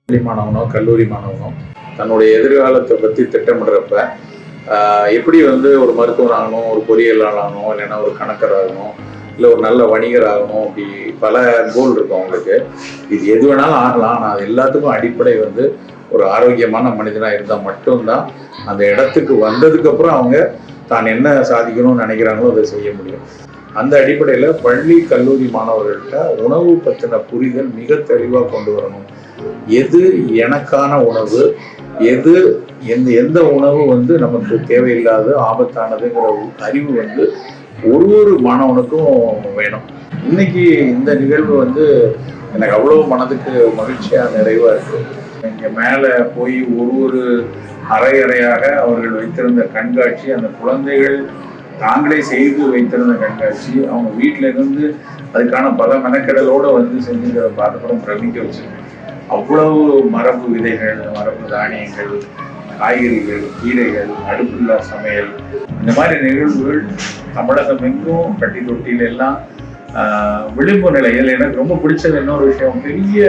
பள்ளி மாணவனோ கல்லூரி மாணவனோ தன்னுடைய எதிர்காலத்தை பற்றி திட்டமிடுறப்ப எப்படி ஒரு மருத்துவர் ஆகணும், ஒரு பொறியியலாளர் ஆகணும், இல்லைன்னா ஒரு கணக்கர் ஆகணும், இல்லை ஒரு நல்ல வணிகர் ஆகணும், அப்படி பல கோல் இருக்கும் அவங்களுக்கு. இது எது வேணாலும் ஆகலாம். ஆனால் அது எல்லாத்துக்கும் அடிப்படை ஒரு ஆரோக்கியமான மனிதனாக இருந்தால் மட்டும்தான் அந்த இடத்துக்கு வந்ததுக்கப்புறம் அவங்க தான் என்ன சாதிக்கணும்னு நினைக்கிறாங்களோ அதை செய்ய முடியும். அந்த அடிப்படையில் பள்ளி கல்லூரி மாணவர்கள்ட்ட உணவு பற்றின புரிதல் மிக தெளிவாக கொண்டு வரணும். எது எனக்கான உணவு, எது எந்த உணவு நமக்கு தேவையில்லாத ஆபத்தானதுங்கிற அறிவு ஒரு மாணவனுக்கும் வேணும். இன்னைக்கு இந்த நிகழ்வு எனக்கு அவ்வளோ மனதுக்கு மகிழ்ச்சியாக நிறைவாக இருக்கு. இங்கே மேலே போய் ஒரு அறையாக அவர்கள் வைத்திருந்த கண்காட்சி, அந்த குழந்தைகள் தாங்களே செய்து வைத்திருந்த கண்காட்சி, அவங்க வீட்டில இருந்து அதுக்கான பல மெனக்கெடலோடு செஞ்சுக்கிறத பார்த்துக்கிறோம், பிரமிக்க வச்சிருக்கேன். அவ்வளவு மரபு விதைகள், மரபு தானியங்கள், காய்கறிகள், கீரைகள், அடுப்பில்லா சமையல், இந்த மாதிரி நிகழ்வுகள் தமிழகம் எங்கும் கட்டி தொட்டியில எல்லாம் விளிம்பு நிலையில். எனக்கு ரொம்ப பிடிச்சது இன்னொரு விஷயம், பெரிய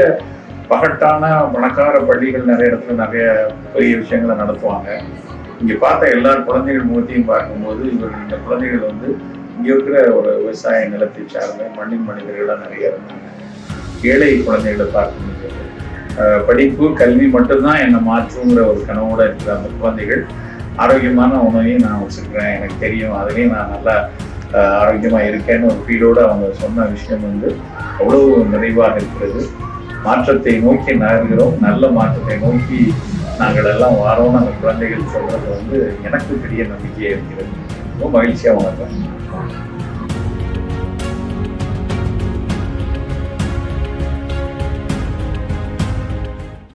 பகட்டான பணக்கார பள்ளிகள் நிறைய இடத்துல நிறைய பெரிய விஷயங்களை நடத்துவாங்க. இங்கே பார்த்த எல்லா குழந்தைகள் முகத்தையும் பார்க்கும்போது இந்த குழந்தைகள் இங்கே இருக்கிற ஒரு விவசாய நிலத்தை சார்ந்த மண்ணின் மனிதர்களாக நிறைய இருந்தாங்க. ஏழை குழந்தைகளை பார்க்க முடியாது. படிப்பு கல்வி மட்டும்தான் என்னை மாற்றுங்கிற ஒரு கனவோட இருக்கிற அந்த குழந்தைகள் ஆரோக்கியமான உணவையும் நான் வச்சுருக்கிறேன், எனக்கு தெரியும், அதுலேயும் நான் நல்லா ஆரோக்கியமாக இருக்கேன்னு ஒரு ஃபீலோடு அவங்க சொன்ன விஷயம் அவ்வளோ நிறைவாக இருக்கிறது. மாற்றத்தை நோக்கி நகர்கிறோம், நல்ல மாற்றத்தை நோக்கி நாங்கள் எல்லாம் வாரோன்னு அந்த குழந்தைகள் சொல்றது எனக்கு பெரிய நம்பிக்கையாக இருக்கிறது. ரொம்ப மகிழ்ச்சியாக உணர்றேன்.